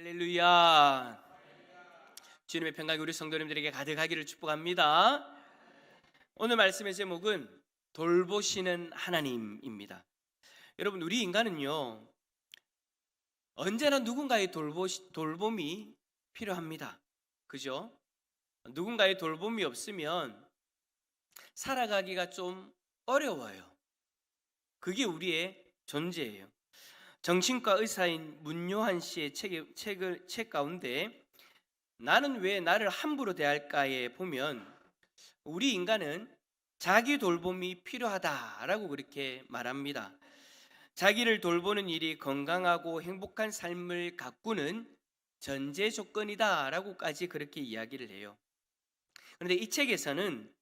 할렐루야. 주님의 평강이 우리 성도님들에게 가득하기를 축복합니다. 오늘 말씀의 제목은 돌보시는 하나님입니다. 여러분, 우리 인간은요 언제나 누군가의 돌봄이 필요합니다. 그죠? 누군가의 돌봄이 없으면 살아가기가 좀 어려워요. 그게 우리의 존재예요. 정신과 의사인 문요한 씨의 책 가운데 나는 왜 나를 함부로 대할까에 보면 우리 인간은 자기 돌봄이 필요하다라고 그렇게 말합니다. 자기를 돌보는 일이 건강하고 행복한 삶을 가꾸는 전제 조건이다라고까지 그렇게 이야기를 해요. 그런데 이 책에서는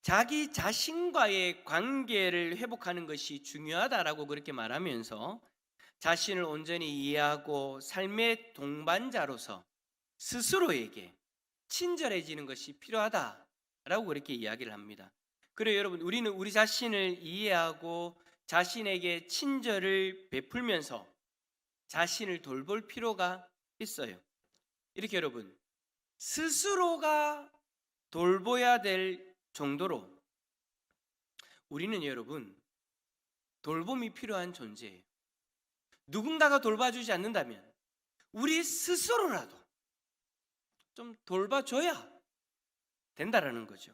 자기 자신과의 관계를 회복하는 것이 중요하다라고 그렇게 말하면서 자신을 온전히 이해하고 삶의 동반자로서 스스로에게 친절해지는 것이 필요하다라고 그렇게 이야기를 합니다. 그래요, 여러분, 우리는 우리 자신을 이해하고 자신에게 친절을 베풀면서 자신을 돌볼 필요가 있어요. 이렇게 여러분, 스스로가 돌봐야 될 정도로 우리는 여러분 돌봄이 필요한 존재예요. 누군가가 돌봐주지 않는다면 우리 스스로라도 좀 돌봐줘야 된다라는 거죠.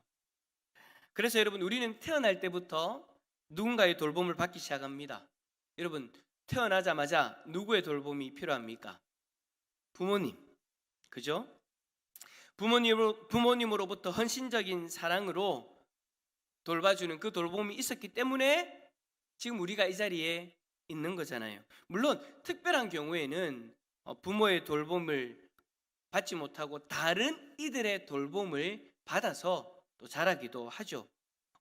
그래서 여러분, 우리는 태어날 때부터 누군가의 돌봄을 받기 시작합니다. 여러분, 태어나자마자 누구의 돌봄이 필요합니까? 부모님, 그죠? 부모님으로부터 헌신적인 사랑으로 돌봐주는 그 돌봄이 있었기 때문에 지금 우리가 이 자리에 있는 거잖아요. 물론 특별한 경우에는 부모의 돌봄을 받지 못하고 다른 이들의 돌봄을 받아서 또 자라기도 하죠.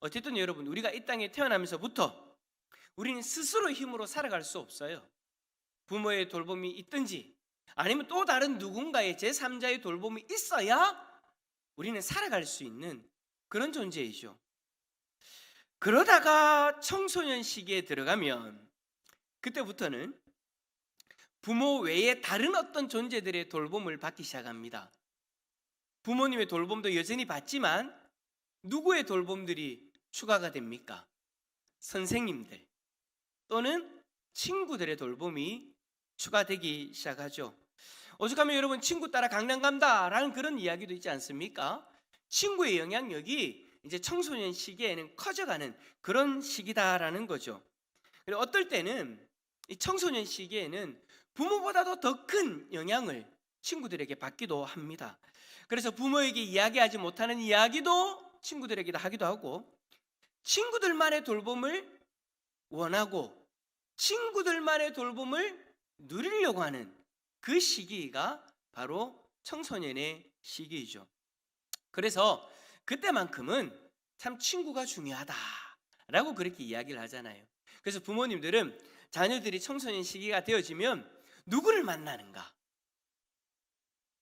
어쨌든 여러분, 우리가 이 땅에 태어나면서부터 우리는 스스로 힘으로 살아갈 수 없어요. 부모의 돌봄이 있든지 아니면 또 다른 누군가의 제3자의 돌봄이 있어야 우리는 살아갈 수 있는 그런 존재이죠. 그러다가 청소년 시기에 들어가면 그때부터는 부모 외에 다른 어떤 존재들의 돌봄을 받기 시작합니다. 부모님의 돌봄도 여전히 받지만 누구의 돌봄들이 추가가 됩니까? 선생님들 또는 친구들의 돌봄이 추가되기 시작하죠. 오죽하면 여러분, 친구 따라 강남 간다라는 그런 이야기도 있지 않습니까? 친구의 영향력이 이제 청소년 시기에는 커져가는 그런 시기다라는 거죠. 그리고 어떨 때는 이 청소년 시기에는 부모보다도 더 큰 영향을 친구들에게 받기도 합니다. 그래서 부모에게 이야기하지 못하는 이야기도 친구들에게 하기도 하고, 친구들만의 돌봄을 원하고 친구들만의 돌봄을 누리려고 하는 그 시기가 바로 청소년의 시기이죠. 그래서 그때만큼은 참 친구가 중요하다라고 그렇게 이야기를 하잖아요. 그래서 부모님들은 자녀들이 청소년 시기가 되어지면 누구를 만나는가?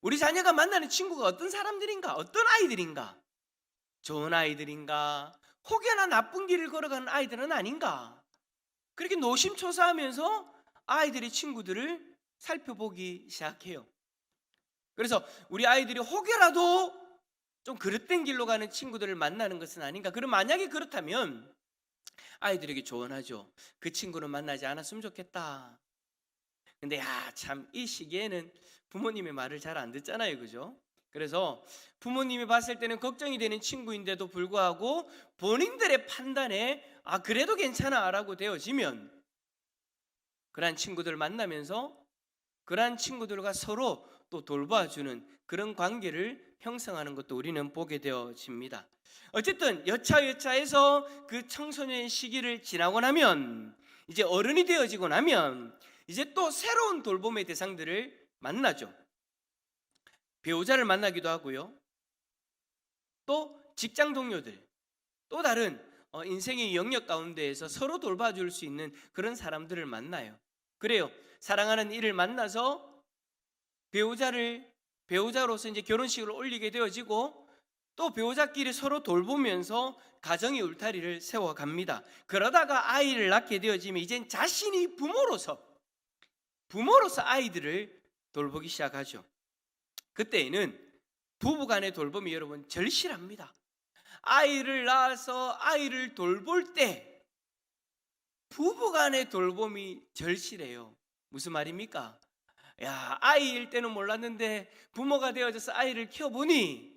우리 자녀가 만나는 친구가 어떤 사람들인가? 어떤 아이들인가? 좋은 아이들인가? 혹여나 나쁜 길을 걸어가는 아이들은 아닌가? 그렇게 노심초사하면서 아이들의 친구들을 살펴보기 시작해요. 그래서 우리 아이들이 혹여라도 좀 그릇된 길로 가는 친구들을 만나는 것은 아닌가? 그럼 만약에 그렇다면 아이들에게 조언하죠. 그 친구는 만나지 않았으면 좋겠다. 근데 참 이 시기에는 부모님의 말을 잘 안 듣잖아요, 그죠? 그래서 부모님이 봤을 때는 걱정이 되는 친구인데도 불구하고 본인들의 판단에 그래도 괜찮아 라고 되어지면 그러한 친구들을 만나면서 그러한 친구들과 서로 또 돌봐주는 그런 관계를 형성하는 것도 우리는 보게 되어집니다. 어쨌든 여차여차해서 그 청소년 시기를 지나고 나면, 이제 어른이 되어지고 나면 이제 또 새로운 돌봄의 대상들을 만나죠. 배우자를 만나기도 하고요, 또 직장 동료들, 또 다른 인생의 영역 가운데에서 서로 돌봐줄 수 있는 그런 사람들을 만나요. 그래요, 사랑하는 이를 만나서 배우자로서 이제 결혼식을 올리게 되어지고, 또 배우자끼리 서로 돌보면서 가정의 울타리를 세워갑니다. 그러다가 아이를 낳게 되어지면 이젠 자신이 부모로서 아이들을 돌보기 시작하죠. 그때에는 부부간의 돌봄이 여러분 절실합니다. 아이를 낳아서 아이를 돌볼 때 부부간의 돌봄이 절실해요. 무슨 말입니까? 야, 아이일 때는 몰랐는데 부모가 되어져서 아이를 키워보니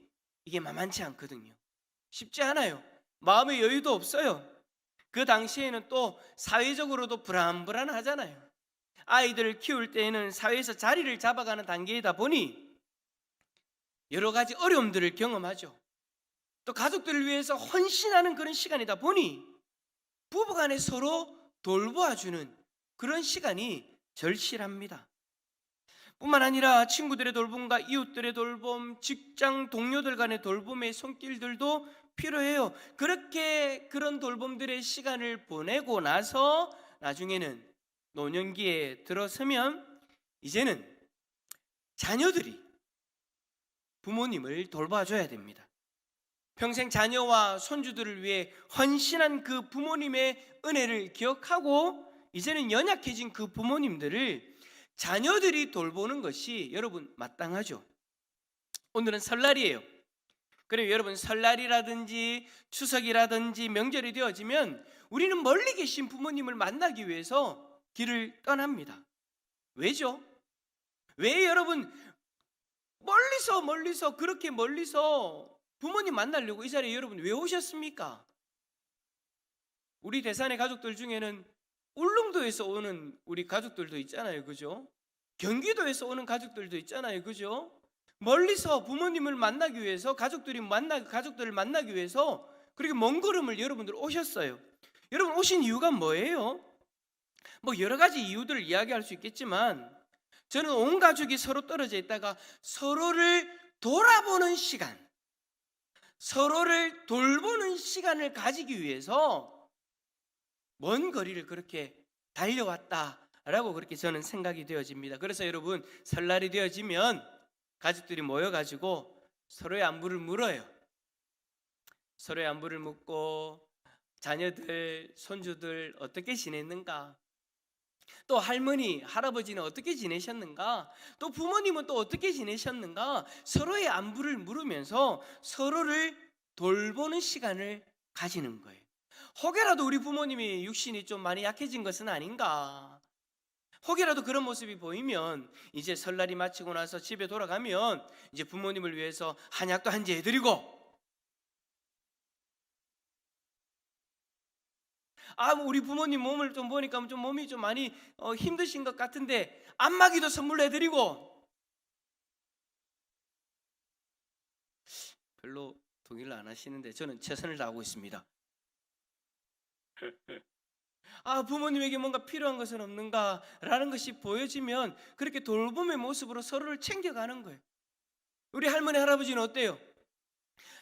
이게 만만치 않거든요. 쉽지 않아요. 마음의 여유도 없어요. 그 당시에는 또 사회적으로도 불안불안하잖아요. 아이들을 키울 때에는 사회에서 자리를 잡아가는 단계이다 보니 여러 가지 어려움들을 경험하죠. 또 가족들을 위해서 헌신하는 그런 시간이다 보니 부부간에 서로 돌보아주는 그런 시간이 절실합니다. 뿐만 아니라 친구들의 돌봄과 이웃들의 돌봄, 직장 동료들 간의 돌봄의 손길들도 필요해요. 그렇게 그런 돌봄들의 시간을 보내고 나서 나중에는 노년기에 들어서면 이제는 자녀들이 부모님을 돌봐줘야 됩니다. 평생 자녀와 손주들을 위해 헌신한 그 부모님의 은혜를 기억하고 이제는 연약해진 그 부모님들을 자녀들이 돌보는 것이 여러분 마땅하죠. 오늘은 설날이에요. 그래요, 여러분 설날이라든지 추석이라든지 명절이 되어지면 우리는 멀리 계신 부모님을 만나기 위해서 길을 떠납니다. 왜죠? 왜 여러분 멀리서 그렇게 멀리서 부모님 만나려고 이 자리에 여러분 왜 오셨습니까? 우리 대산의 가족들 중에는 울릉도에서 오는 우리 가족들도 있잖아요, 그죠? 경기도에서 오는 가족들도 있잖아요, 그죠? 멀리서 부모님을 만나기 위해서 가족들을 만나기 위해서 그렇게 먼 걸음을 여러분들 오셨어요. 여러분 오신 이유가 뭐예요? 뭐 여러 가지 이유들을 이야기할 수 있겠지만 저는 온 가족이 서로 떨어져 있다가 서로를 돌아보는 시간, 서로를 돌보는 시간을 가지기 위해서 먼 거리를 그렇게 달려왔다라고 그렇게 저는 생각이 되어집니다. 그래서 여러분 설날이 되어지면 가족들이 모여가지고 서로의 안부를 물어요. 서로의 안부를 묻고 자녀들, 손주들 어떻게 지냈는가, 또 할머니, 할아버지는 어떻게 지내셨는가, 또 부모님은 또 어떻게 지내셨는가, 서로의 안부를 물으면서 서로를 돌보는 시간을 가지는 거예요. 혹여라도 우리 부모님이 육신이 좀 많이 약해진 것은 아닌가, 혹여라도 그런 모습이 보이면 이제 설날이 마치고 나서 집에 돌아가면 이제 부모님을 위해서 한약도 한제 해드리고, 우리 부모님 몸을 좀 보니까 좀 몸이 좀 많이 힘드신 것 같은데 안마기도 선물해드리고, 별로 동의를 안 하시는데 저는 최선을 다하고 있습니다. 부모님에게 뭔가 필요한 것은 없는가라는 것이 보여지면 그렇게 돌봄의 모습으로 서로를 챙겨가는 거예요. 우리 할머니, 할아버지는 어때요?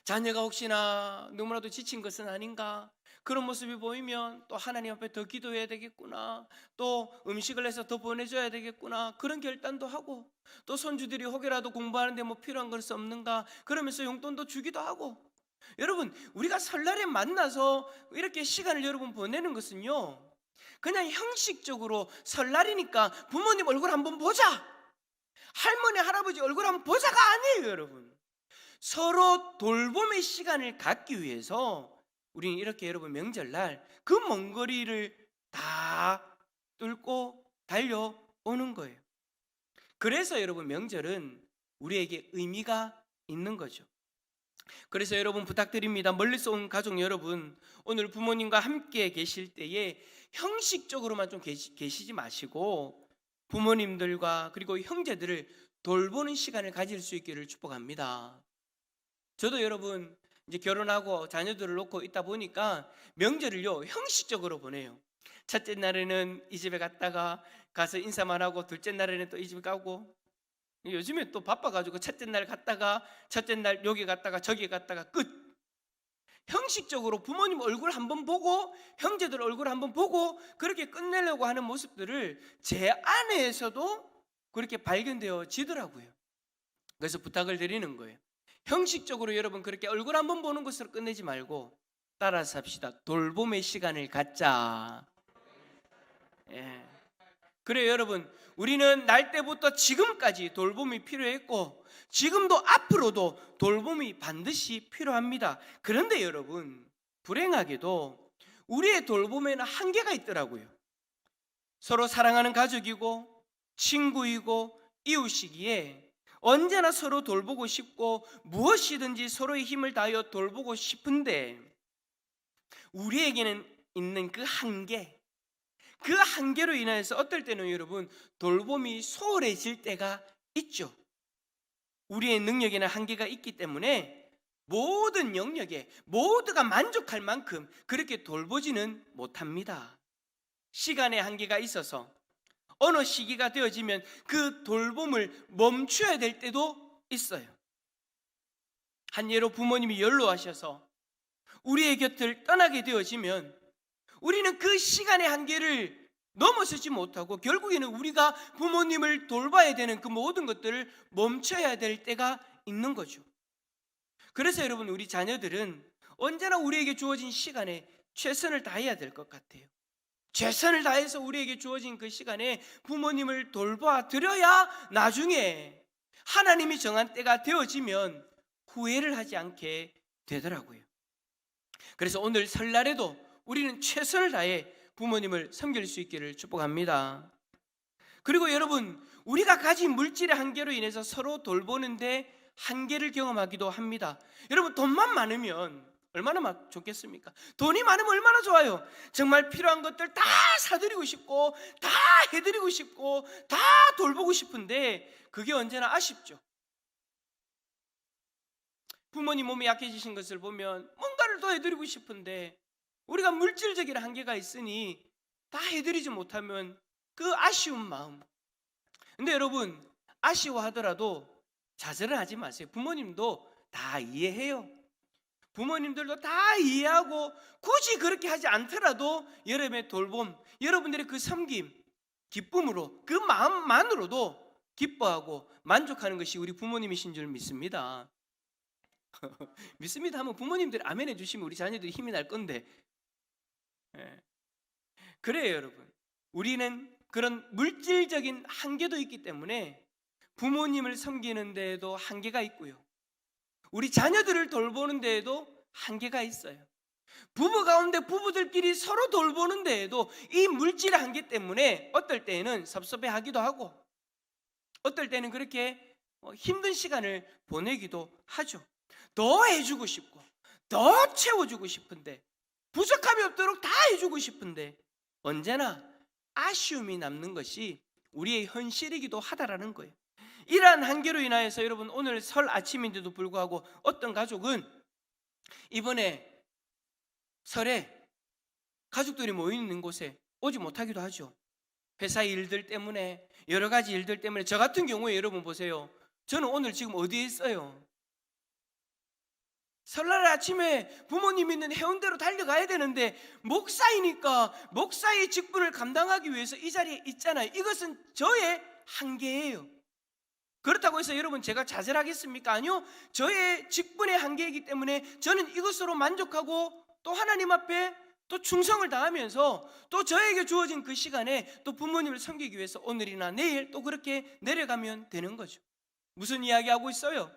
자녀가 혹시나 너무나도 지친 것은 아닌가, 그런 모습이 보이면 또 하나님 앞에 더 기도해야 되겠구나, 또 음식을 해서 더 보내줘야 되겠구나, 그런 결단도 하고, 또 손주들이 혹여라도 공부하는데 뭐 필요한 것은 없는가 그러면서 용돈도 주기도 하고. 여러분 우리가 설날에 만나서 이렇게 시간을 여러분 보내는 것은요, 그냥 형식적으로 설날이니까 부모님 얼굴 한번 보자, 할머니 할아버지 얼굴 한번 보자가 아니에요. 여러분 서로 돌봄의 시간을 갖기 위해서 우리는 이렇게 여러분 명절날 그 먼 거리를 다 뚫고 달려오는 거예요. 그래서 여러분 명절은 우리에게 의미가 있는 거죠. 그래서 여러분 부탁드립니다. 멀리서 온 가족 여러분, 오늘 부모님과 함께 계실 때에 형식적으로만 좀 계시지 마시고 부모님들과 그리고 형제들을 돌보는 시간을 가질 수 있기를 축복합니다. 저도 여러분 이제 결혼하고 자녀들을 놓고 있다 보니까 명절을요 형식적으로 보내요. 첫째 날에는 이 집에 갔다가 가서 인사만 하고, 둘째 날에는 또 이 집에 가고, 요즘에 또 바빠가지고 첫째 날 갔다가 첫째 날 여기 갔다가 저기 갔다가 끝. 형식적으로 부모님 얼굴 한번 보고 형제들 얼굴 한번 보고 그렇게 끝내려고 하는 모습들을 제 안에서도 그렇게 발견되어지더라고요. 그래서 부탁을 드리는 거예요. 형식적으로 여러분 그렇게 얼굴 한번 보는 것으로 끝내지 말고 따라서 합시다. 돌봄의 시간을 갖자. 예. 그래요, 여러분. 우리는 날 때부터 지금까지 돌봄이 필요했고 지금도 앞으로도 돌봄이 반드시 필요합니다. 그런데 여러분, 불행하게도 우리의 돌봄에는 한계가 있더라고요. 서로 사랑하는 가족이고 친구이고 이웃이기에 언제나 서로 돌보고 싶고 무엇이든지 서로의 힘을 다하여 돌보고 싶은데 우리에게는 있는 그 한계로 인해서 어떨 때는 여러분 돌봄이 소홀해질 때가 있죠. 우리의 능력에는 한계가 있기 때문에 모든 영역에 모두가 만족할 만큼 그렇게 돌보지는 못합니다. 시간의 한계가 있어서 어느 시기가 되어지면 그 돌봄을 멈춰야 될 때도 있어요. 한 예로 부모님이 연로하셔서 우리의 곁을 떠나게 되어지면 우리는 그 시간의 한계를 넘어서지 못하고 결국에는 우리가 부모님을 돌봐야 되는 그 모든 것들을 멈춰야 될 때가 있는 거죠. 그래서 여러분, 우리 자녀들은 언제나 우리에게 주어진 시간에 최선을 다해야 될 것 같아요. 최선을 다해서 우리에게 주어진 그 시간에 부모님을 돌봐 드려야 나중에 하나님이 정한 때가 되어지면 후회를 하지 않게 되더라고요. 그래서 오늘 설날에도 우리는 최선을 다해 부모님을 섬길 수 있기를 축복합니다. 그리고 여러분, 우리가 가진 물질의 한계로 인해서 서로 돌보는데 한계를 경험하기도 합니다. 여러분, 돈만 많으면 얼마나 좋겠습니까? 돈이 많으면 얼마나 좋아요. 정말 필요한 것들 다 사드리고 싶고 다 해드리고 싶고 다 돌보고 싶은데 그게 언제나 아쉽죠. 부모님 몸이 약해지신 것을 보면 뭔가를 더 해드리고 싶은데 우리가 물질적인 한계가 있으니 다 해드리지 못하면 그 아쉬운 마음. 근데 여러분, 아쉬워하더라도 좌절은 하지 마세요. 부모님도 다 이해해요. 부모님들도 다 이해하고 굳이 그렇게 하지 않더라도 여러분의 돌봄, 여러분들의 그 섬김, 기쁨으로 그 마음만으로도 기뻐하고 만족하는 것이 우리 부모님이신 줄 믿습니다. 믿습니다 하면 부모님들 아멘 해주시면 우리 자녀들이 힘이 날 건데. 그래요, 여러분. 우리는 그런 물질적인 한계도 있기 때문에 부모님을 섬기는 데에도 한계가 있고요, 우리 자녀들을 돌보는 데에도 한계가 있어요. 부부 가운데 부부들끼리 서로 돌보는 데에도 이 물질의 한계 때문에 어떨 때는 섭섭해하기도 하고 어떨 때는 그렇게 힘든 시간을 보내기도 하죠. 더 해주고 싶고 더 채워주고 싶은데 부족함이 없도록 다 해주고 싶은데 언제나 아쉬움이 남는 것이 우리의 현실이기도 하다라는 거예요. 이러한 한계로 인하여서 여러분, 오늘 설 아침인데도 불구하고 어떤 가족은 이번에 설에 가족들이 모이는 곳에 오지 못하기도 하죠. 회사 일들 때문에, 여러 가지 일들 때문에. 저 같은 경우에 여러분 보세요. 저는 오늘 지금 어디에 있어요? 설날 아침에 부모님 있는 해운대로 달려가야 되는데 목사이니까 목사의 직분을 감당하기 위해서 이 자리에 있잖아요. 이것은 저의 한계예요. 그렇다고 해서 여러분 제가 좌절하겠습니까? 아니요. 저의 직분의 한계이기 때문에 저는 이것으로 만족하고 또 하나님 앞에 또 충성을 다하면서 또 저에게 주어진 그 시간에 또 부모님을 섬기기 위해서 오늘이나 내일 또 그렇게 내려가면 되는 거죠. 무슨 이야기하고 있어요?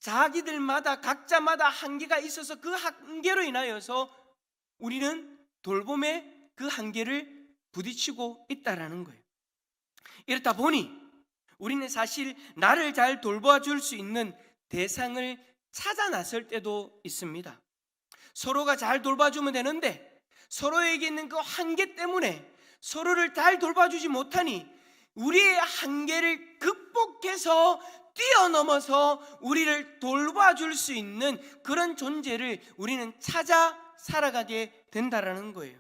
자기들마다 각자마다 한계가 있어서 그 한계로 인하여서 우리는 돌봄의 그 한계를 부딪히고 있다라는 거예요. 이렇다 보니 우리는 사실 나를 잘 돌봐줄 수 있는 대상을 찾아 나설 때도 있습니다. 서로가 잘 돌봐주면 되는데 서로에게 있는 그 한계 때문에 서로를 잘 돌봐주지 못하니 우리의 한계를 극복해서 뛰어넘어서 우리를 돌봐줄 수 있는 그런 존재를 우리는 찾아 살아가게 된다라는 거예요.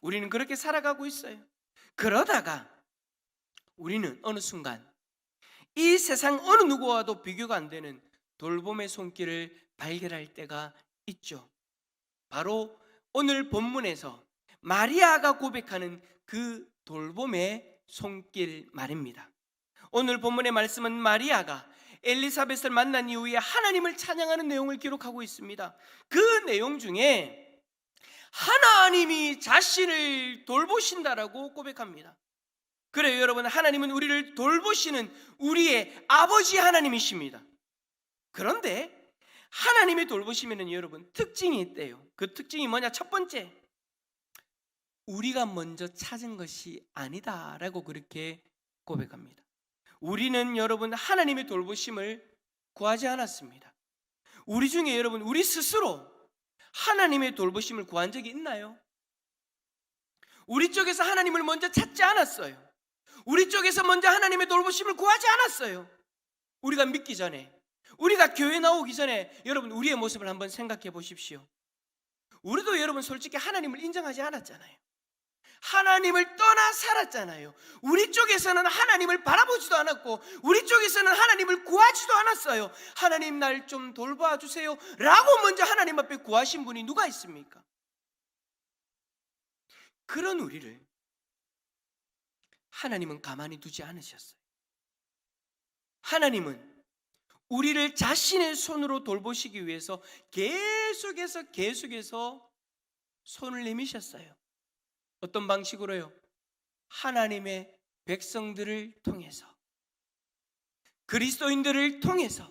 우리는 그렇게 살아가고 있어요. 그러다가 우리는 어느 순간 이 세상 어느 누구와도 비교가 안 되는 돌봄의 손길을 발견할 때가 있죠. 바로 오늘 본문에서 마리아가 고백하는 그 돌봄의 손길 말입니다. 오늘 본문의 말씀은 마리아가 엘리사벳을 만난 이후에 하나님을 찬양하는 내용을 기록하고 있습니다. 그 내용 중에 하나님이 자신을 돌보신다라고 고백합니다. 그래요, 여러분. 하나님은 우리를 돌보시는 우리의 아버지 하나님이십니다. 그런데 하나님의 돌보시면은 여러분 특징이 있대요. 그 특징이 뭐냐? 첫 번째, 우리가 먼저 찾은 것이 아니다라고 그렇게 고백합니다. 우리는 여러분 하나님의 돌보심을 구하지 않았습니다. 우리 중에 여러분 우리 스스로 하나님의 돌보심을 구한 적이 있나요? 우리 쪽에서 하나님을 먼저 찾지 않았어요. 우리 쪽에서 먼저 하나님의 돌보심을 구하지 않았어요. 우리가 믿기 전에, 우리가 교회 나오기 전에 여러분 우리의 모습을 한번 생각해 보십시오. 우리도 여러분 솔직히 하나님을 인정하지 않았잖아요. 하나님을 떠나 살았잖아요. 우리 쪽에서는 하나님을 바라보지도 않았고 우리 쪽에서는 하나님을 구하지도 않았어요. 하나님 날 좀 돌봐 주세요 라고 먼저 하나님 앞에 구하신 분이 누가 있습니까? 그런 우리를 하나님은 가만히 두지 않으셨어요. 하나님은 우리를 자신의 손으로 돌보시기 위해서 계속해서 손을 내미셨어요. 어떤 방식으로요? 하나님의 백성들을 통해서, 그리스도인들을 통해서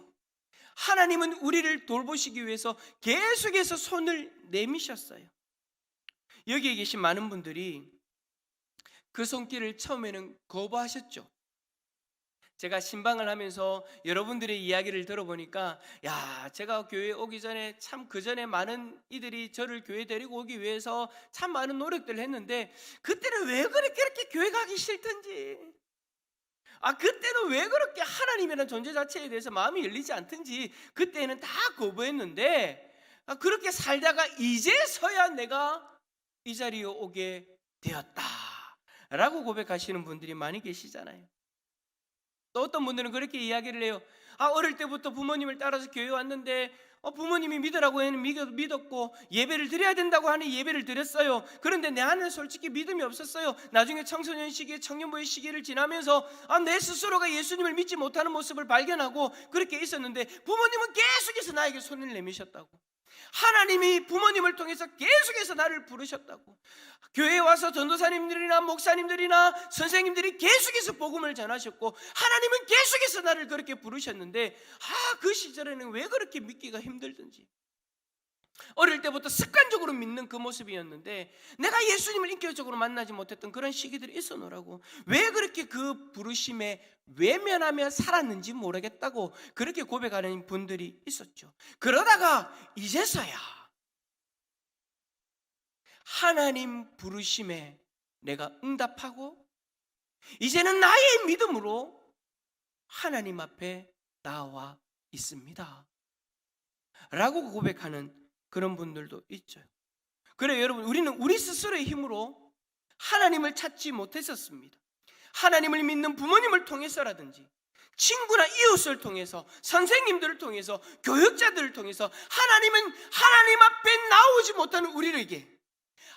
하나님은 우리를 돌보시기 위해서 계속해서 손을 내미셨어요. 여기에 계신 많은 분들이 그 손길을 처음에는 거부하셨죠. 제가 신방을 하면서 여러분들의 이야기를 들어보니까 제가 교회 오기 전에 참 그 전에 많은 이들이 저를 교회 데리고 오기 위해서 참 많은 노력들을 했는데 그때는 왜 그렇게 교회 가기 싫던지, 그때는 왜 그렇게 하나님이라는 존재 자체에 대해서 마음이 열리지 않던지 그때는 다 거부했는데 그렇게 살다가 이제서야 내가 이 자리에 오게 되었다라고 고백하시는 분들이 많이 계시잖아요. 또 어떤 분들은 그렇게 이야기를 해요. 어릴 때부터 부모님을 따라서 교회 왔는데 부모님이 믿으라고 해는 믿었고 예배를 드려야 된다고 하니 예배를 드렸어요. 그런데 내 안에 솔직히 믿음이 없었어요. 나중에 청소년 시기에 청년부의 시기를 지나면서 내 스스로가 예수님을 믿지 못하는 모습을 발견하고 그렇게 있었는데 부모님은 계속해서 나에게 손을 내미셨다고. 하나님이 부모님을 통해서 계속해서 나를 부르셨다고. 교회에 와서 전도사님들이나 목사님들이나 선생님들이 계속해서 복음을 전하셨고 하나님은 계속해서 나를 그렇게 부르셨는데 그 시절에는 왜 그렇게 믿기가 힘들든지, 어릴 때부터 습관적으로 믿는 그 모습이었는데 내가 예수님을 인격적으로 만나지 못했던 그런 시기들이 있었노라고. 왜 그렇게 그 부르심에 외면하며 살았는지 모르겠다고 그렇게 고백하는 분들이 있었죠. 그러다가 이제서야 하나님 부르심에 내가 응답하고 이제는 나의 믿음으로 하나님 앞에 나와 있습니다 라고 고백하는 그런 분들도 있죠. 그래요, 여러분, 우리는 우리 스스로의 힘으로 하나님을 찾지 못했었습니다. 하나님을 믿는 부모님을 통해서라든지 친구나 이웃을 통해서, 선생님들을 통해서, 교육자들을 통해서 하나님은 하나님 앞에 나오지 못하는 우리에게,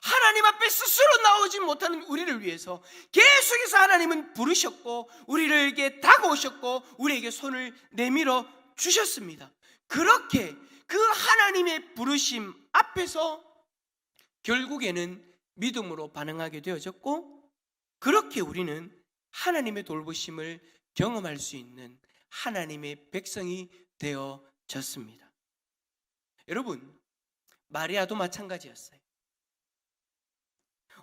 하나님 앞에 스스로 나오지 못하는 우리를 위해서 계속해서 하나님은 부르셨고 우리에게 다가오셨고 우리에게 손을 내밀어 주셨습니다. 그렇게 그 하나님의 부르심 앞에서 결국에는 믿음으로 반응하게 되어졌고 그렇게 우리는 하나님의 돌보심을 경험할 수 있는 하나님의 백성이 되어졌습니다. 여러분, 마리아도 마찬가지였어요.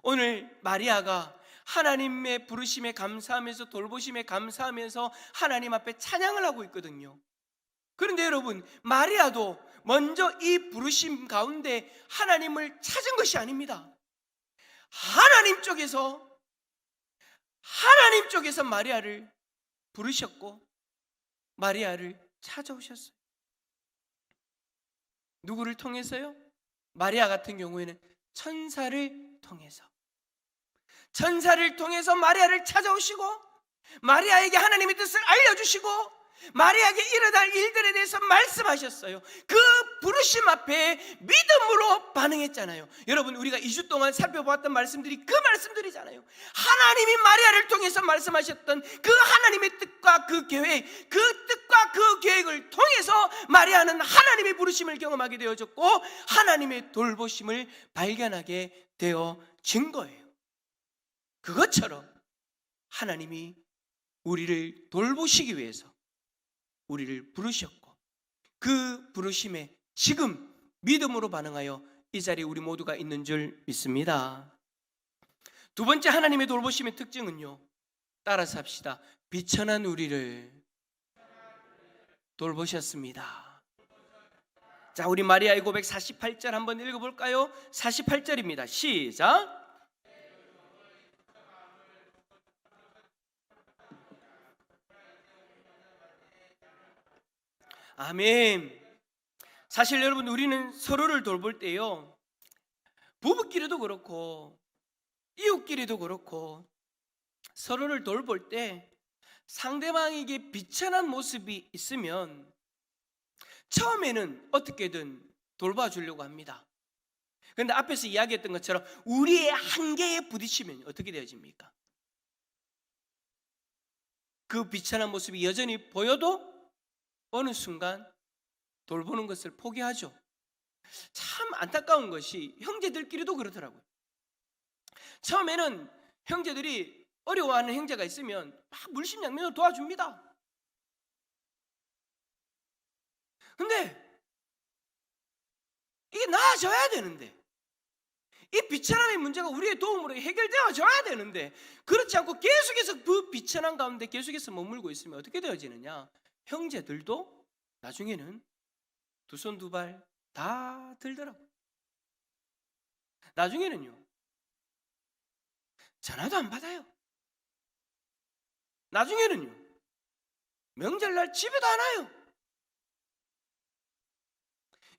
오늘 마리아가 하나님의 부르심에 감사하면서 돌보심에 감사하면서 하나님 앞에 찬양을 하고 있거든요. 그런데 여러분, 마리아도 먼저 이 부르심 가운데 하나님을 찾은 것이 아닙니다. 하나님 쪽에서 마리아를 부르셨고 마리아를 찾아오셨어요. 누구를 통해서요? 마리아 같은 경우에는 천사를 통해서 마리아를 찾아오시고 마리아에게 하나님의 뜻을 알려주시고 마리아에게 일어날 일들에 대해서 말씀하셨어요. 그 부르심 앞에 믿음으로 반응했잖아요. 여러분, 우리가 2주 동안 살펴보았던 말씀들이 그 말씀들이잖아요. 하나님이 마리아를 통해서 말씀하셨던 그 하나님의 뜻과 그 계획, 그 뜻과 그 계획을 통해서 마리아는 하나님의 부르심을 경험하게 되어졌고 하나님의 돌보심을 발견하게 되어진 거예요. 그것처럼 하나님이 우리를 돌보시기 위해서 우리를 부르셨고 그 부르심에 지금 믿음으로 반응하여 이 자리에 우리 모두가 있는 줄 믿습니다. 두 번째 하나님의 돌보심의 특징은요, 따라서 합시다. 비천한 우리를 돌보셨습니다. 자, 우리 마리아의 고백 48절 한번 읽어볼까요? 48절입니다. 시작. 아멘. 사실 여러분, 우리는 서로를 돌볼 때요, 부부끼리도 그렇고 이웃끼리도 그렇고 서로를 돌볼 때 상대방에게 비천한 모습이 있으면 처음에는 어떻게든 돌봐주려고 합니다. 그런데 앞에서 이야기했던 것처럼 우리의 한계에 부딪히면 어떻게 되어집니까? 그 비천한 모습이 여전히 보여도 어느 순간 돌보는 것을 포기하죠. 참 안타까운 것이 형제들끼리도 그렇더라고요. 처음에는 형제들이 어려워하는 형제가 있으면 막 물심양면으로 도와줍니다. 근데 이게 나아져야 되는데, 이 비천함의 문제가 우리의 도움으로 해결되어져야 되는데, 그렇지 않고 계속해서 그 비천함 가운데 계속해서 머물고 있으면 어떻게 되어지느냐? 형제들도 나중에는 두 손 두 발 다 들더라고요. 나중에는요, 전화도 안 받아요. 나중에는요, 명절날 집에도 안 와요.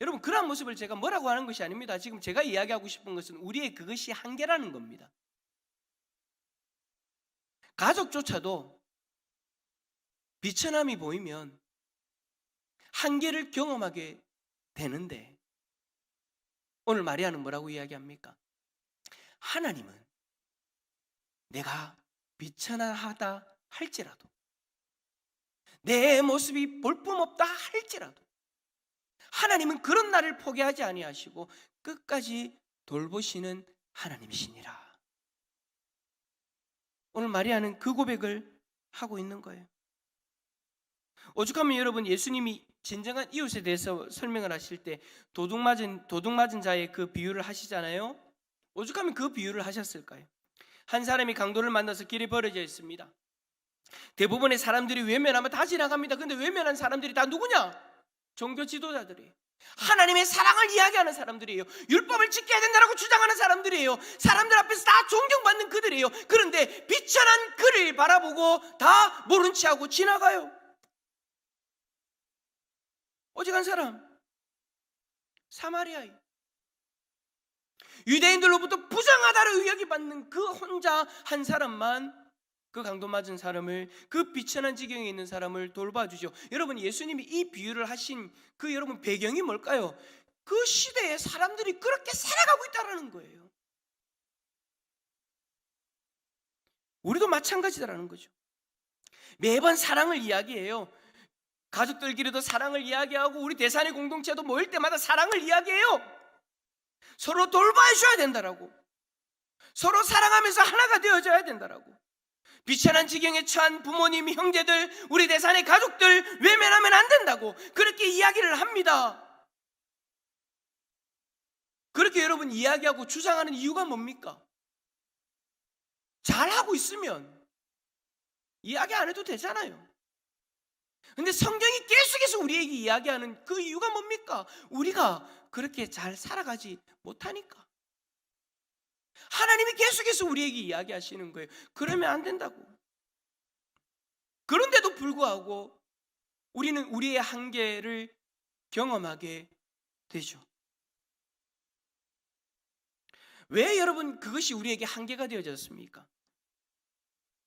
여러분, 그런 모습을 제가 뭐라고 하는 것이 아닙니다. 지금 제가 이야기하고 싶은 것은 우리의 그것이 한계라는 겁니다. 가족조차도 비천함이 보이면 한계를 경험하게 되는데, 오늘 마리아는 뭐라고 이야기합니까? 하나님은 내가 비천하다 할지라도, 내 모습이 볼품없다 할지라도 하나님은 그런 나를 포기하지 아니하시고 끝까지 돌보시는 하나님이시니라. 오늘 마리아는 그 고백을 하고 있는 거예요. 오죽하면 여러분, 예수님이 진정한 이웃에 대해서 설명을 하실 때 도둑 맞은 자의 그 비유를 하시잖아요. 오죽하면 그 비유를 하셨을까요? 한 사람이 강도를 만나서 길에 버려져 있습니다. 대부분의 사람들이 외면하면 다 지나갑니다. 근데 외면한 사람들이 다 누구냐? 종교 지도자들이에요. 하나님의 사랑을 이야기하는 사람들이에요. 율법을 지켜야 된다고 주장하는 사람들이에요. 사람들 앞에서 다 존경받는 그들이에요. 그런데 비천한 그를 바라보고 다 모른 체하고 지나가요. 오직 한 사람, 사마리아인, 유대인들로부터 부정하다를 여기받는 그 혼자 한 사람만 그 강도 맞은 사람을, 그 비천한 지경에 있는 사람을 돌봐주죠. 여러분, 예수님이 이 비유를 하신 그 여러분 배경이 뭘까요? 그 시대에 사람들이 그렇게 살아가고 있다는 거예요. 우리도 마찬가지다라는 거죠. 매번 사랑을 이야기해요. 가족들끼리도 사랑을 이야기하고 우리 대산의 공동체도 모일 때마다 사랑을 이야기해요. 서로 돌봐줘야 된다라고, 서로 사랑하면서 하나가 되어져야 된다라고. 비천한 지경에 처한 부모님, 형제들, 우리 대산의 가족들 외면하면 안 된다고 그렇게 이야기를 합니다. 그렇게 여러분 이야기하고 주장하는 이유가 뭡니까? 잘하고 있으면 이야기 안 해도 되잖아요. 근데 성경이 계속해서 우리에게 이야기하는 그 이유가 뭡니까? 우리가 그렇게 잘 살아가지 못하니까. 하나님이 계속해서 우리에게 이야기하시는 거예요. 그러면 안 된다고. 그런데도 불구하고 우리는 우리의 한계를 경험하게 되죠. 왜 여러분 그것이 우리에게 한계가 되어졌습니까?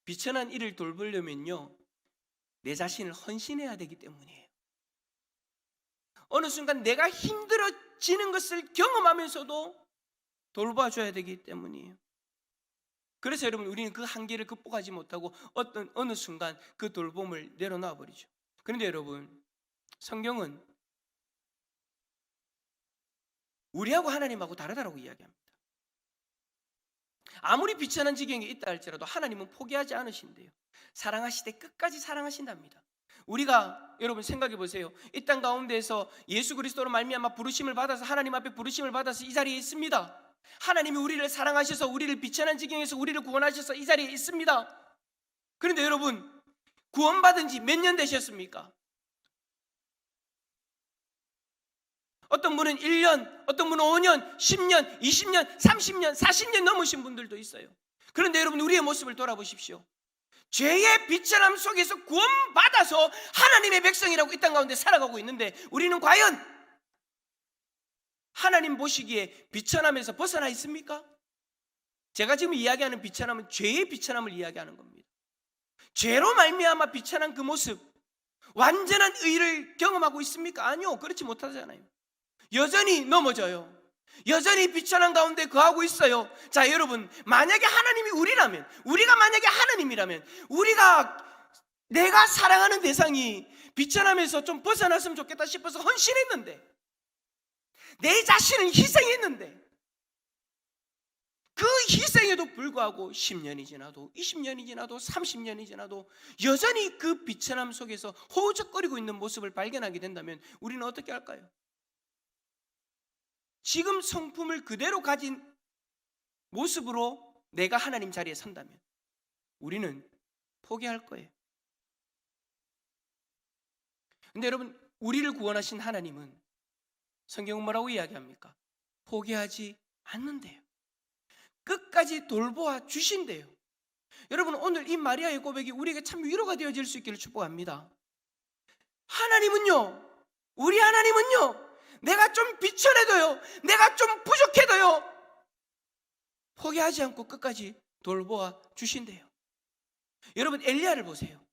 비천한 이를 돌보려면요, 내 자신을 헌신해야 되기 때문이에요. 어느 순간 내가 힘들어지는 것을 경험하면서도 돌봐줘야 되기 때문이에요. 그래서 여러분, 우리는 그 한계를 극복하지 못하고 어느 순간 그 돌봄을 내려놔 버리죠. 그런데 여러분, 성경은 우리하고 하나님하고 다르다고 이야기합니다. 아무리 비천한 지경에 있다 할지라도 하나님은 포기하지 않으신대요. 사랑하시되 끝까지 사랑하신답니다. 우리가 여러분 생각해 보세요. 이 땅 가운데에서 예수 그리스도로 말미암아 부르심을 받아서, 하나님 앞에 부르심을 받아서 이 자리에 있습니다. 하나님이 우리를 사랑하셔서 우리를 비천한 지경에서 우리를 구원하셔서 이 자리에 있습니다. 그런데 여러분, 구원받은 지 몇 년 되셨습니까? 어떤 분은 1년, 어떤 분은 5년, 10년, 20년, 30년, 40년 넘으신 분들도 있어요. 그런데 여러분, 우리의 모습을 돌아보십시오. 죄의 비천함 속에서 구원받아서 하나님의 백성이라고 이 땅 가운데 살아가고 있는데, 우리는 과연 하나님 보시기에 비천함에서 벗어나 있습니까? 제가 지금 이야기하는 비천함은 죄의 비천함을 이야기하는 겁니다. 죄로 말미암아 비천한 그 모습, 완전한 의를 경험하고 있습니까? 아니요, 그렇지 못하잖아요. 여전히 넘어져요. 여전히 비천한 가운데 거하고 있어요. 자, 여러분, 만약에 하나님이 우리라면, 우리가 만약에 하나님이라면, 내가 사랑하는 대상이 비천함에서 좀 벗어났으면 좋겠다 싶어서 헌신했는데, 내 자신을 희생했는데, 그 희생에도 불구하고 10년이 지나도 20년이 지나도 30년이 지나도 여전히 그 비천함 속에서 허우적거리고 있는 모습을 발견하게 된다면 우리는 어떻게 할까요? 지금 성품을 그대로 가진 모습으로 내가 하나님 자리에 선다면 우리는 포기할 거예요. 근데 여러분, 우리를 구원하신 하나님은 성경은 뭐라고 이야기합니까? 포기하지 않는데요. 끝까지 돌보아 주신대요. 여러분, 오늘 이 마리아의 고백이 우리에게 참 위로가 되어질 수 있기를 축복합니다. 하나님은요, 우리 하나님은요, 내가 좀 비천해도요, 내가 좀 부족해도요, 포기하지 않고 끝까지 돌보아 주신대요. 여러분, 엘리야를 보세요.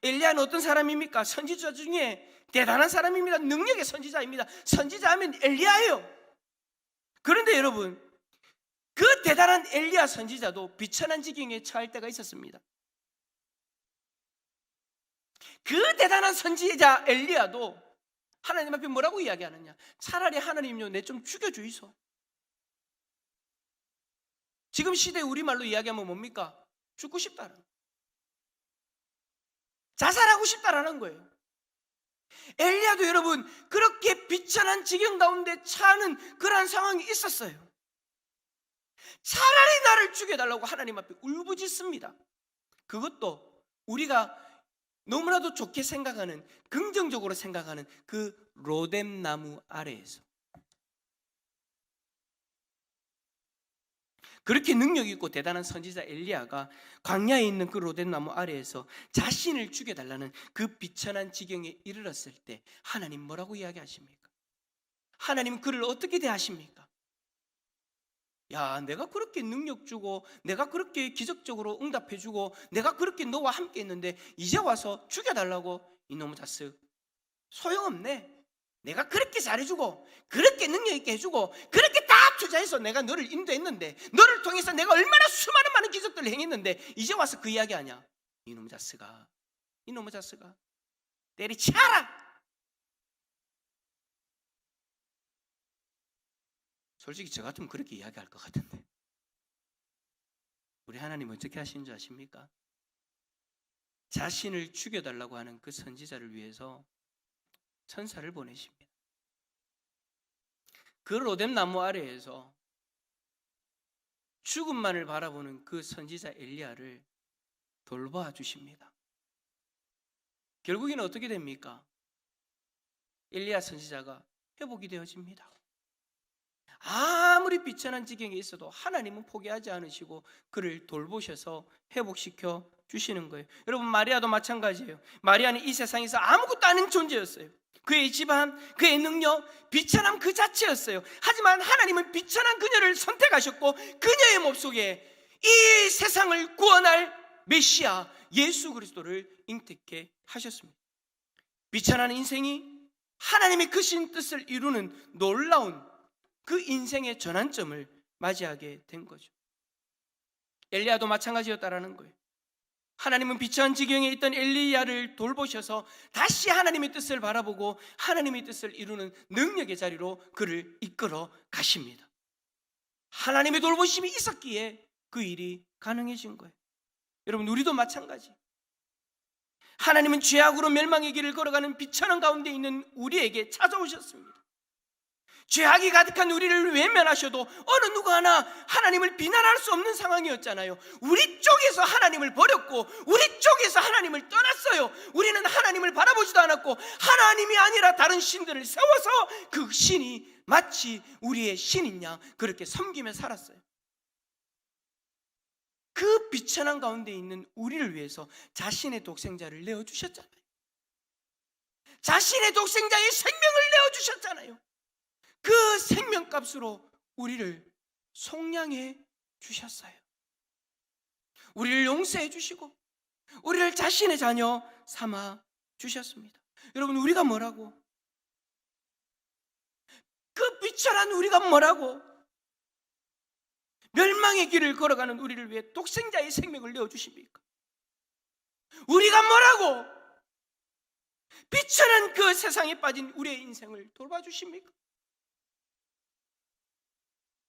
엘리야는 어떤 사람입니까? 선지자 중에 대단한 사람입니다. 능력의 선지자입니다. 선지자하면 엘리야예요. 그런데 여러분, 그 대단한 엘리야 선지자도 비천한 지경에 처할 때가 있었습니다. 그 대단한 선지자 엘리야도 하나님 앞에 뭐라고 이야기하느냐? 차라리 하나님요, 내 좀 죽여주이소. 지금 시대 우리말로 이야기하면 뭡니까? 죽고 싶다는, 자살하고 싶다라는 거예요. 엘리야도 여러분, 그렇게 비천한 지경 가운데 처하는 그러한 상황이 있었어요. 차라리 나를 죽여달라고 하나님 앞에 울부짖습니다. 그것도 우리가 너무나도 좋게 생각하는, 긍정적으로 생각하는 그 로뎀 나무 아래에서. 그렇게 능력 있고 대단한 선지자 엘리야가 광야에 있는 그 로뎀 나무 아래에서 자신을 죽여달라는 그 비천한 지경에 이르렀을 때 하나님 뭐라고 이야기하십니까? 하나님은 그를 어떻게 대하십니까? 야, 내가 그렇게 능력 주고, 내가 그렇게 기적적으로 응답해 주고, 내가 그렇게 너와 함께 있는데 이제 와서 죽여달라고? 이놈의 자식, 소용없네. 내가 그렇게 잘해주고, 그렇게 능력 있게 해주고, 그렇게 다 투자해서 내가 너를 인도했는데, 너를 통해서 내가 얼마나 수많은 많은 기적들을 행했는데 이제 와서 그 이야기하냐? 이놈의 자식아, 이놈의 자식아, 때리치라. 솔직히 저 같으면 그렇게 이야기할 것 같은데, 우리 하나님 어떻게 하시는 줄 아십니까? 자신을 죽여달라고 하는 그 선지자를 위해서 천사를 보내십니다. 그 로뎀 나무 아래에서 죽음만을 바라보는 그 선지자 엘리야를 돌봐 주십니다. 결국에는 어떻게 됩니까? 엘리야 선지자가 회복이 되어집니다. 아무리 비천한 지경에 있어도 하나님은 포기하지 않으시고 그를 돌보셔서 회복시켜 주시는 거예요. 여러분, 마리아도 마찬가지예요. 마리아는 이 세상에서 아무것도 아닌 존재였어요. 그의 집안, 그의 능력, 비천함 그 자체였어요. 하지만 하나님은 비천한 그녀를 선택하셨고 그녀의 몸속에 이 세상을 구원할 메시아 예수 그리스도를 잉태케 하셨습니다. 비천한 인생이 하나님의 크신 뜻을 이루는 놀라운 그 인생의 전환점을 맞이하게 된 거죠. 엘리야도 마찬가지였다라는 거예요. 하나님은 비참한 지경에 있던 엘리야를 돌보셔서 다시 하나님의 뜻을 바라보고 하나님의 뜻을 이루는 능력의 자리로 그를 이끌어 가십니다. 하나님의 돌보심이 있었기에 그 일이 가능해진 거예요. 여러분, 우리도 마찬가지. 하나님은 죄악으로 멸망의 길을 걸어가는 비천한 가운데 있는 우리에게 찾아오셨습니다. 죄악이 가득한 우리를 외면하셔도 어느 누구 하나 하나님을 비난할 수 없는 상황이었잖아요. 우리 쪽에서 하나님을 버렸고 우리 쪽에서 하나님을 떠났어요. 우리는 하나님을 바라보지도 않았고 하나님이 아니라 다른 신들을 세워서 그 신이 마치 우리의 신인 양 그렇게 섬기며 살았어요. 그 비천한 가운데 있는 우리를 위해서 자신의 독생자를 내어주셨잖아요. 자신의 독생자의 생명을 내어주셨잖아요. 그 생명값으로 우리를 속량해 주셨어요. 우리를 용서해 주시고 우리를 자신의 자녀 삼아 주셨습니다. 여러분, 우리가 뭐라고? 그 비천한 우리가 뭐라고? 멸망의 길을 걸어가는 우리를 위해 독생자의 생명을 내어주십니까? 우리가 뭐라고? 비천한 그 세상에 빠진 우리의 인생을 돌봐주십니까?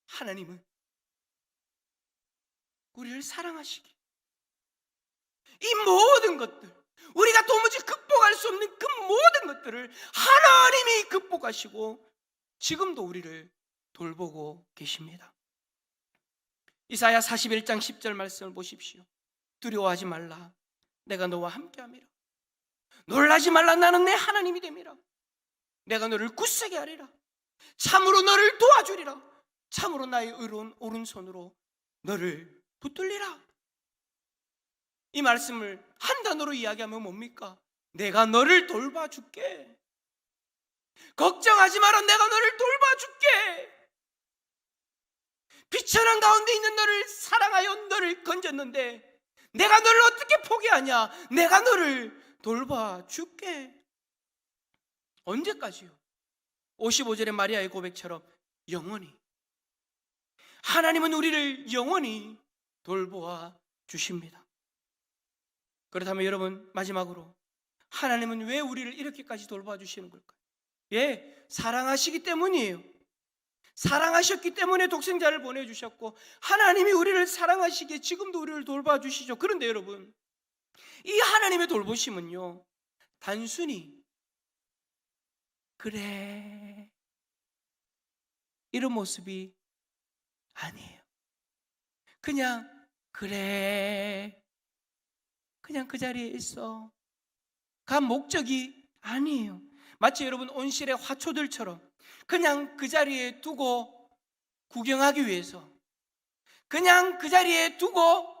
하나님은 우리를 사랑하시기, 이 모든 것들, 우리가 도무지 극복할 수 없는 그 모든 것들을 하나님이 극복하시고 지금도 우리를 돌보고 계십니다. 이사야 41장 10절 말씀을 보십시오. 두려워하지 말라, 내가 너와 함께함이라. 놀라지 말라, 나는 내 하나님이 됨이라. 내가 너를 굳세게 하리라. 참으로 너를 도와주리라. 참으로 나의 의로운 오른손으로 너를 붙들리라. 이 말씀을 한 단어로 이야기하면 뭡니까? 내가 너를 돌봐줄게. 걱정하지 마라, 내가 너를 돌봐줄게. 비천한 가운데 있는 너를 사랑하여 너를 건졌는데 내가 너를 어떻게 포기하냐? 내가 너를 돌봐줄게. 언제까지요? 55절의 마리아의 고백처럼 영원히. 하나님은 우리를 영원히 돌보아 주십니다. 그렇다면 여러분, 마지막으로 하나님은 왜 우리를 이렇게까지 돌봐 주시는 걸까요? 예, 사랑하시기 때문이에요. 사랑하셨기 때문에 독생자를 보내주셨고 하나님이 우리를 사랑하시기에 지금도 우리를 돌봐주시죠. 그런데 여러분, 이 하나님의 돌보심은요, 단순히 그래 이런 모습이 아니에요. 그냥 그래 그냥 그 자리에 있어 간 목적이 아니에요. 마치 여러분 온실의 화초들처럼 그냥 그 자리에 두고 구경하기 위해서, 그냥 그 자리에 두고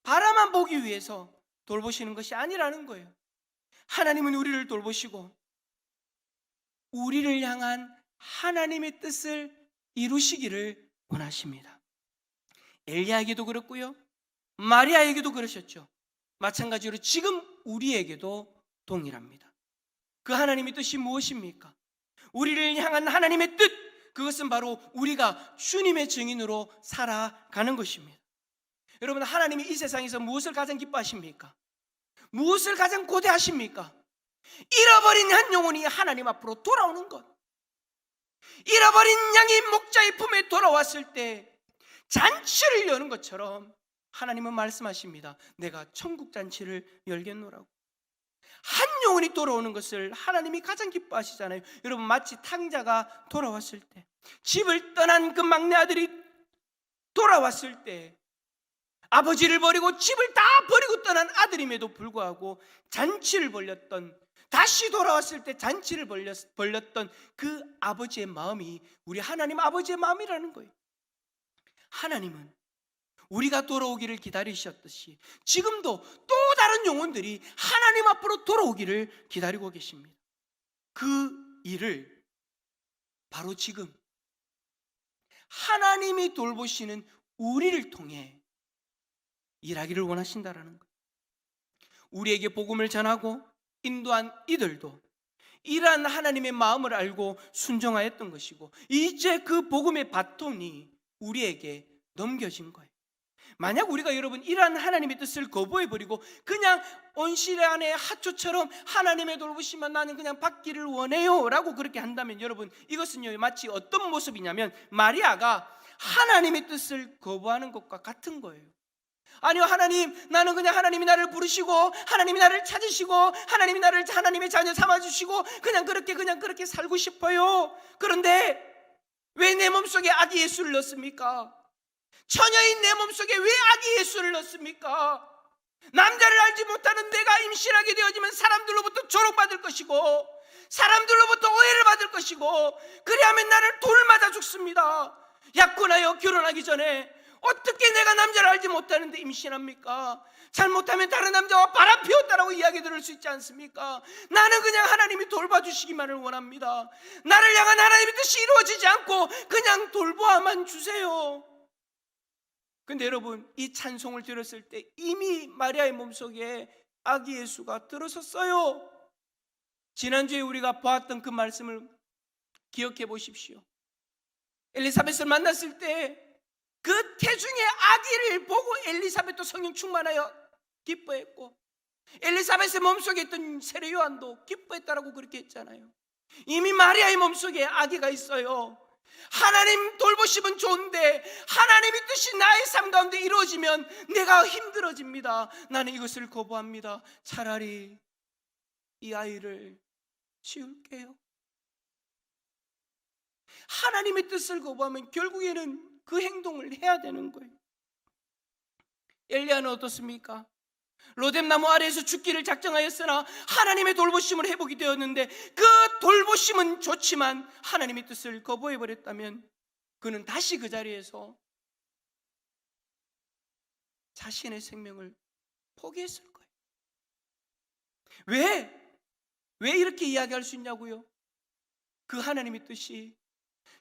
바라만 보기 위해서 돌보시는 것이 아니라는 거예요. 하나님은 우리를 돌보시고 우리를 향한 하나님의 뜻을 이루시기를 원하십니다. 엘리야에게도 그렇고요, 마리아에게도 그러셨죠. 마찬가지로 지금 우리에게도 동일합니다. 그 하나님의 뜻이 무엇입니까? 우리를 향한 하나님의 뜻, 그것은 바로 우리가 주님의 증인으로 살아가는 것입니다. 여러분, 하나님이 이 세상에서 무엇을 가장 기뻐하십니까? 무엇을 가장 고대하십니까? 잃어버린 한 영혼이 하나님 앞으로 돌아오는 것. 잃어버린 양이 목자의 품에 돌아왔을 때 잔치를 여는 것처럼 하나님은 말씀하십니다. 내가 천국 잔치를 열겠노라고. 한 영혼이 돌아오는 것을 하나님이 가장 기뻐하시잖아요. 여러분, 마치 탕자가 돌아왔을 때, 집을 떠난 그 막내 아들이 돌아왔을 때, 아버지를 버리고 집을 다 버리고 떠난 아들임에도 불구하고 잔치를 벌였던, 다시 돌아왔을 때 잔치를 벌렸던 그 아버지의 마음이 우리 하나님 아버지의 마음이라는 거예요. 하나님은 우리가 돌아오기를 기다리셨듯이 지금도 또 다른 영혼들이 하나님 앞으로 돌아오기를 기다리고 계십니다. 그 일을 바로 지금 하나님이 돌보시는 우리를 통해 일하기를 원하신다라는 거예요. 우리에게 복음을 전하고 인도한 이들도 이러한 하나님의 마음을 알고 순종하였던 것이고, 이제 그 복음의 바톤이 우리에게 넘겨진 거예요. 만약 우리가 여러분 이러한 하나님의 뜻을 거부해버리고 그냥 온실 안에 하초처럼 하나님의 돌보심만 나는 그냥 받기를 원해요 라고 그렇게 한다면 여러분, 이것은요 마치 어떤 모습이냐면 마리아가 하나님의 뜻을 거부하는 것과 같은 거예요. 아니요, 하나님, 나는 그냥 하나님이 나를 부르시고 하나님이 나를 찾으시고 하나님이 나를 하나님의 자녀 삼아주시고 그냥 그렇게 살고 싶어요. 그런데 왜 내 몸속에 아기 예수를 넣습니까? 처녀인 내 몸속에 왜 아기 예수를 넣습니까? 남자를 알지 못하는 내가 임신하게 되어지면 사람들로부터 조롱받을 것이고 사람들로부터 오해를 받을 것이고 그리하면 나를 돌 맞아 죽습니다. 약혼하여 결혼하기 전에 어떻게 내가 남자를 알지 못하는데 임신합니까? 잘못하면 다른 남자와 바람 피웠다라고 이야기 들을 수 있지 않습니까? 나는 그냥 하나님이 돌봐주시기만을 원합니다. 나를 향한 하나님의 뜻이 이루어지지 않고 그냥 돌보아만 주세요. 근데 여러분, 이 찬송을 들었을 때 이미 마리아의 몸속에 아기 예수가 들어섰어요. 지난주에 우리가 보았던 그 말씀을 기억해 보십시오. 엘리사벳을 만났을 때 그 태중의 아기를 보고 엘리사벳도 성령 충만하여 기뻐했고 엘리사벳의 몸속에 있던 세례 요한도 기뻐했다라고 그렇게 했잖아요. 이미 마리아의 몸속에 아기가 있어요. 하나님 돌보심은 좋은데 하나님의 뜻이 나의 삶 가운데 이루어지면 내가 힘들어집니다. 나는 이것을 거부합니다. 차라리 이 아이를 지울게요. 하나님의 뜻을 거부하면 결국에는 그 행동을 해야 되는 거예요. 엘리야는 어떻습니까? 로뎀나무 아래에서 죽기를 작정하였으나 하나님의 돌보심을 회복이 되었는데 그 돌보심은 좋지만 하나님의 뜻을 거부해버렸다면 그는 다시 그 자리에서 자신의 생명을 포기했을 거예요. 왜 이렇게 이야기할 수 있냐고요? 그 하나님의 뜻이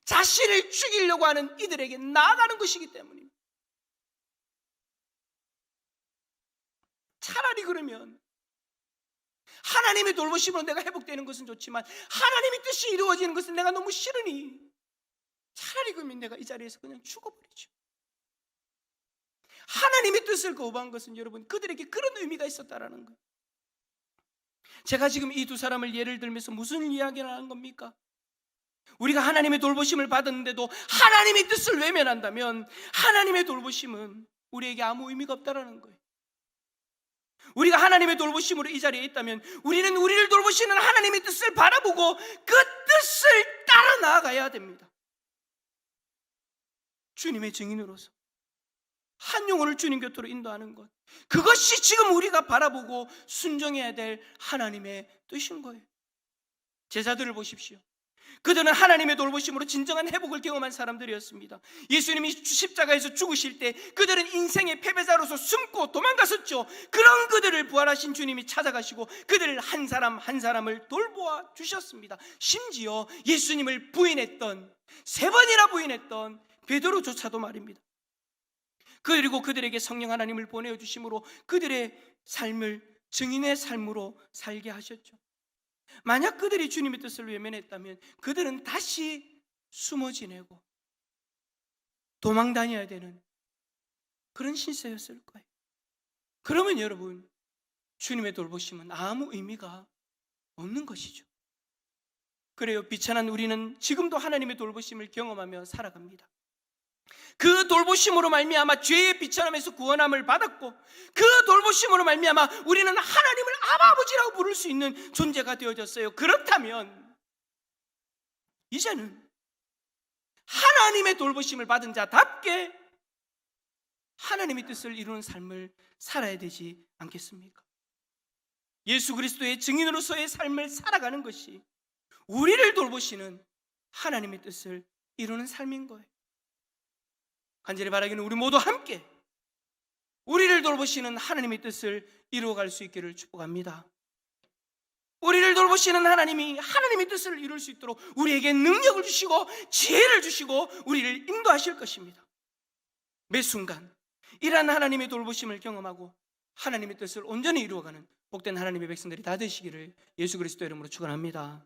자신을 죽이려고 하는 이들에게 나아가는 것이기 때문입니다. 차라리 그러면 하나님의 돌보심으로 내가 회복되는 것은 좋지만 하나님의 뜻이 이루어지는 것은 내가 너무 싫으니 차라리 그러면 내가 이 자리에서 그냥 죽어버리죠. 하나님의 뜻을 거부한 것은 여러분 그들에게 그런 의미가 있었다라는 거예요. 제가 지금 이 두 사람을 예를 들면서 무슨 이야기를 하는 겁니까? 우리가 하나님의 돌보심을 받았는데도 하나님의 뜻을 외면한다면 하나님의 돌보심은 우리에게 아무 의미가 없다라는 거예요. 우리가 하나님의 돌보심으로 이 자리에 있다면 우리는 우리를 돌보시는 하나님의 뜻을 바라보고 그 뜻을 따라 나아가야 됩니다. 주님의 증인으로서 한 영혼을 주님 곁으로 인도하는 것, 그것이 지금 우리가 바라보고 순종해야 될 하나님의 뜻인 거예요. 제자들을 보십시오. 그들은 하나님의 돌보심으로 진정한 회복을 경험한 사람들이었습니다. 예수님이 십자가에서 죽으실 때 그들은 인생의 패배자로서 숨고 도망갔었죠. 그런 그들을 부활하신 주님이 찾아가시고 그들을 한 사람 한 사람을 돌보아 주셨습니다. 심지어 예수님을 부인했던, 3번이나 부인했던 베드로조차도 말입니다. 그리고 그들에게 성령 하나님을 보내주심으로 그들의 삶을 증인의 삶으로 살게 하셨죠. 만약 그들이 주님의 뜻을 외면했다면 그들은 다시 숨어 지내고 도망 다녀야 되는 그런 신세였을 거예요. 그러면 여러분, 주님의 돌보심은 아무 의미가 없는 것이죠. 그래요, 비천한 우리는 지금도 하나님의 돌보심을 경험하며 살아갑니다. 그 돌보심으로 말미암아 죄의 비천함에서 구원함을 받았고 그 돌보심으로 말미암아 우리는 하나님을 아버지라고 부를 수 있는 존재가 되어졌어요. 그렇다면 이제는 하나님의 돌보심을 받은 자답게 하나님의 뜻을 이루는 삶을 살아야 되지 않겠습니까? 예수 그리스도의 증인으로서의 삶을 살아가는 것이 우리를 돌보시는 하나님의 뜻을 이루는 삶인 거예요. 간절히 바라기는 우리 모두 함께 우리를 돌보시는 하나님의 뜻을 이루어갈 수 있기를 축복합니다. 우리를 돌보시는 하나님이 하나님의 뜻을 이룰 수 있도록 우리에게 능력을 주시고 지혜를 주시고 우리를 인도하실 것입니다. 매 순간 이러한 하나님의 돌보심을 경험하고 하나님의 뜻을 온전히 이루어가는 복된 하나님의 백성들이 다 되시기를 예수 그리스도 이름으로 축원합니다.